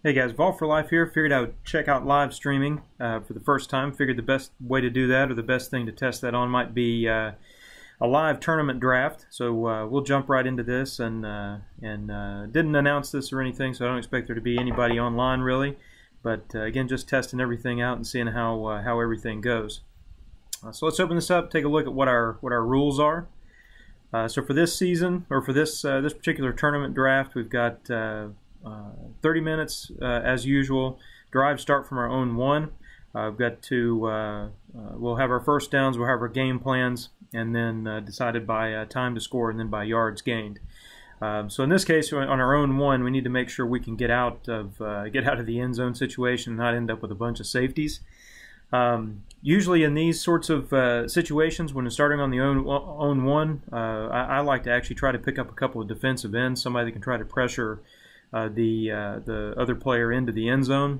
Hey guys, Vol4Life here. Figured I would check out live streaming for the first time. Figured the best way to do that, or the best thing to test that on, might be a live tournament draft. So we'll jump right into this, and didn't announce this or anything, so I don't expect there to be anybody online really. But again, just testing everything out and seeing how everything goes. So let's open this up, take a look at what our rules are. So for this season, or for this particular tournament draft, we've got 30 minutes as usual. Drives start from our own one. We've got to we'll have our first downs, we'll have our game plans, and then decided by time to score and then by yards gained. So in this case, on our own one, we need to make sure we can get out of the end zone situation and not end up with a bunch of safeties. Usually in these sorts of situations, when starting on the own one, I like to actually try to pick up a couple of defensive ends, somebody that can try to pressure the other player into the end zone.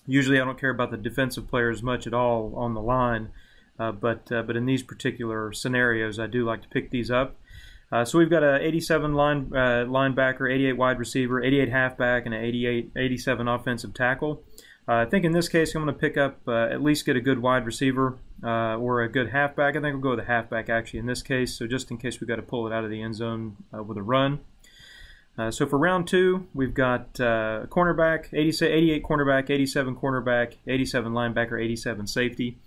Usually I don't care about the defensive players much at all on the line, but in these particular scenarios I do like to pick these up. So we've got a 87 linebacker, 88 wide receiver, 88 halfback, and an 87 offensive tackle. I think in this case I'm going to pick up at least get a good wide receiver or a good halfback. I think we'll go with a halfback actually in this case, so just in case we've got to pull it out of the end zone with a run. So for round two, we've got cornerback, 88 cornerback, 87 cornerback, 87 linebacker, 87 safety.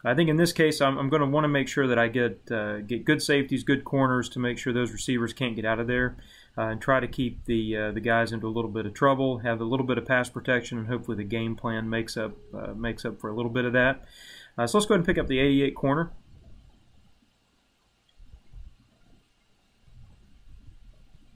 I think in this case, I'm going to want to make sure that I get good safeties, good corners to make sure those receivers can't get out of there, and try to keep the guys into a little bit of trouble, have a little bit of pass protection, and hopefully the game plan makes up for a little bit of that. So let's go ahead and pick up the 88 corner.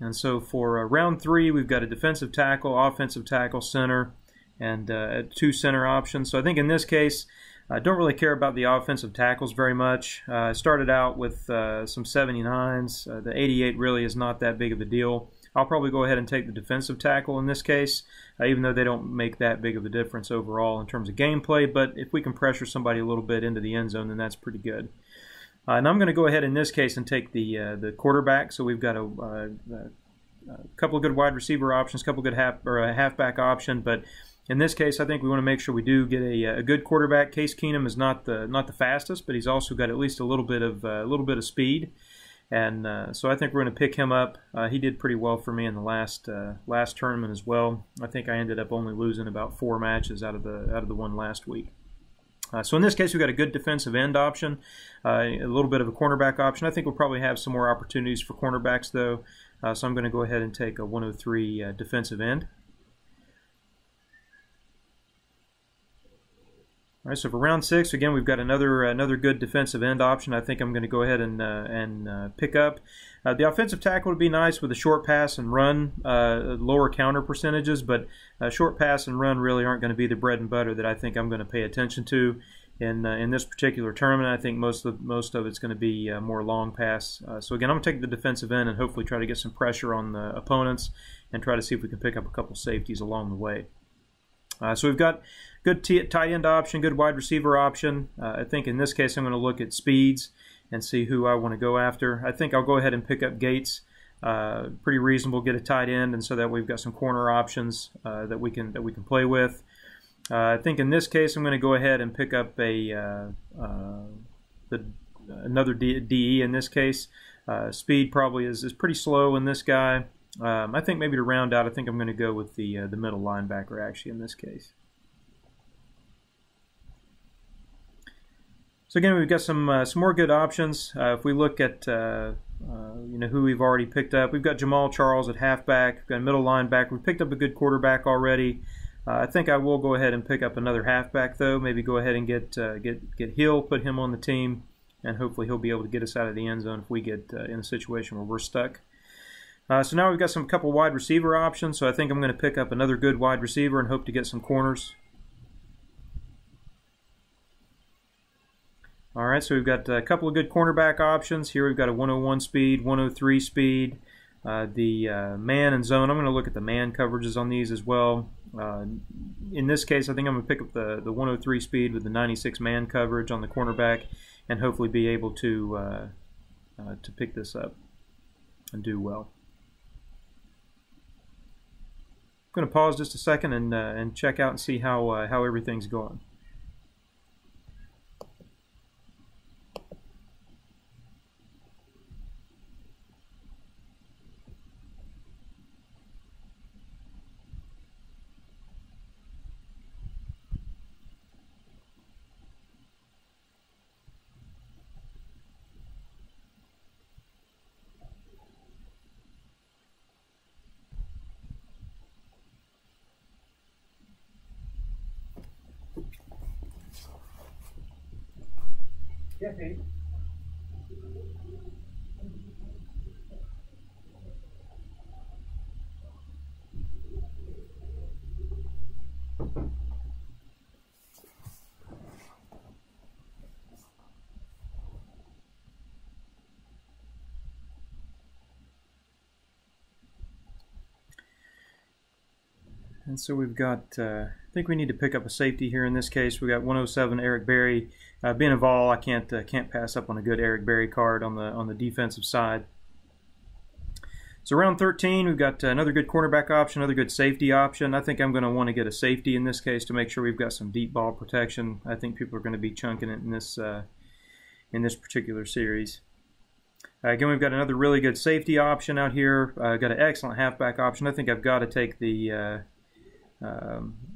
And so for round three, we've got a defensive tackle, offensive tackle, center, and two center options. So I think in this case, I don't really care about the offensive tackles very much. I started out with some 79s. The 88 really is not that big of a deal. I'll probably go ahead and take the defensive tackle in this case, even though they don't make that big of a difference overall in terms of gameplay. But if we can pressure somebody a little bit into the end zone, then that's pretty good. And I'm going to go ahead in this case and take the quarterback. So we've got a couple of good wide receiver options, a couple of good halfback option, but in this case, I think we want to make sure we do get a good quarterback. Case Keenum is not the fastest, but he's also got at least a little bit of speed, and so I think we're going to pick him up. He did pretty well for me in the last tournament as well. I think I ended up only losing about 4 matches out of the one last week. So in this case, we've got a good defensive end option, a little bit of a cornerback option. I think we'll probably have some more opportunities for cornerbacks, though. So I'm going to go ahead and take a 103 defensive end. All right, so for round 6, again, we've got another good defensive end option. I think I'm going to go ahead and pick up. The offensive tackle would be nice with a short pass and run, lower counter percentages, but short pass and run really aren't going to be the bread and butter that I think I'm going to pay attention to in this particular tournament. I think most of it's going to be more long pass. So again, I'm going to take the defensive end and hopefully try to get some pressure on the opponents and try to see if we can pick up a couple safeties along the way. So we've got good tight end option, good wide receiver option. I think in this case I'm going to look at speeds and see who I want to go after. I think I'll go ahead and pick up Gates. Pretty reasonable, get a tight end, and so that we've got some corner options that we can play with. I think in this case I'm going to go ahead and pick up another DE in this case. Speed probably is pretty slow in this guy. I think maybe to round out, I think I'm going to go with the middle linebacker actually in this case. So again, we've got some more good options. If we look at who we've already picked up, we've got Jamal Charles at halfback, we've got a middle linebacker. We've picked up a good quarterback already. I think I will go ahead and pick up another halfback though. Maybe go ahead and get Hill, put him on the team, and hopefully he'll be able to get us out of the end zone if we get in a situation where we're stuck. So now we've got some couple wide receiver options, so I think I'm going to pick up another good wide receiver and hope to get some corners. All right, so we've got a couple of good cornerback options. Here we've got a 101 speed, 103 speed, the man and zone. I'm going to look at the man coverages on these as well. In this case, I think I'm going to pick up the 103 speed with the 96 man coverage on the cornerback and hopefully be able to pick this up and do well. going to pause just a second and check out and see how everything's going. Yeah, Pete. And so we've got, I think we need to pick up a safety here in this case. We got 107 Eric Berry. Being a Vol, I can't pass up on a good Eric Berry card on the defensive side. So round 13, we've got another good cornerback option, another good safety option. I think I'm going to want to get a safety in this case to make sure we've got some deep ball protection. I think people are going to be chunking it in this particular series. Again, we've got another really good safety option out here. Got an excellent halfback option. I think I've got to take the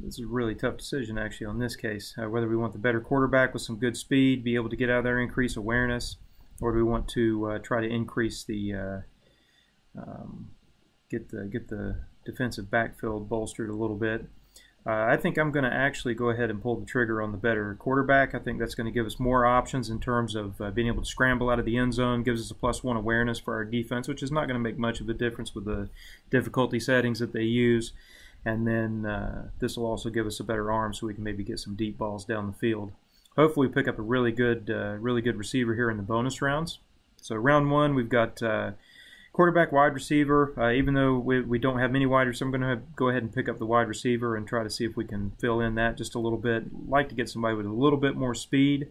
this is a really tough decision actually on this case, whether we want the better quarterback with some good speed, be able to get out there, increase awareness, or do we want to try to increase the get the defensive backfield bolstered a little bit. I think I'm going to actually go ahead and pull the trigger on the better quarterback. I think that's going to give us more options in terms of being able to scramble out of the end zone, gives us a +1 awareness for our defense, which is not going to make much of a difference with the difficulty settings that they use. And then this will also give us a better arm so we can maybe get some deep balls down the field. Hopefully we pick up a really good receiver here in the bonus rounds. So round 1, we've got quarterback, wide receiver. Even though we don't have many wide receivers, I'm going to go ahead and pick up the wide receiver and try to see if we can fill in that just a little bit. Like to get somebody with a little bit more speed.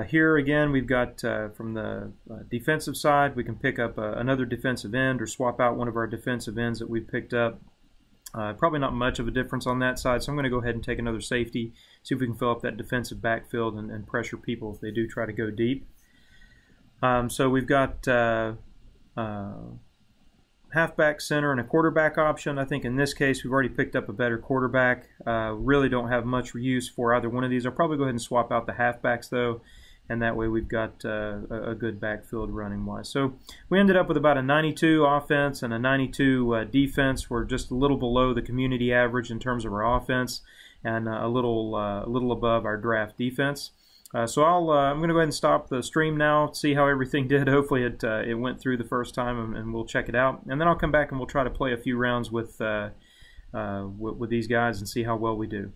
Here again, we've got from the defensive side, we can pick up another defensive end or swap out one of our defensive ends that we've picked up. Probably not much of a difference on that side, so I'm going to go ahead and take another safety, see if we can fill up that defensive backfield and pressure people if they do try to go deep. So we've got halfback, center, and a quarterback option. I think in this case we've already picked up a better quarterback. Really don't have much use for either one of these. I'll probably go ahead and swap out the halfbacks though, and that way we've got a good backfield running wise. So we ended up with about a 92 offense and a 92 defense. We're just a little below the community average in terms of our offense, and a little above our draft defense. So I'm going to go ahead and stop the stream now, see how everything did. Hopefully it went through the first time, and we'll check it out. And then I'll come back and we'll try to play a few rounds with these guys and see how well we do.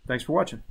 Thanks for watching.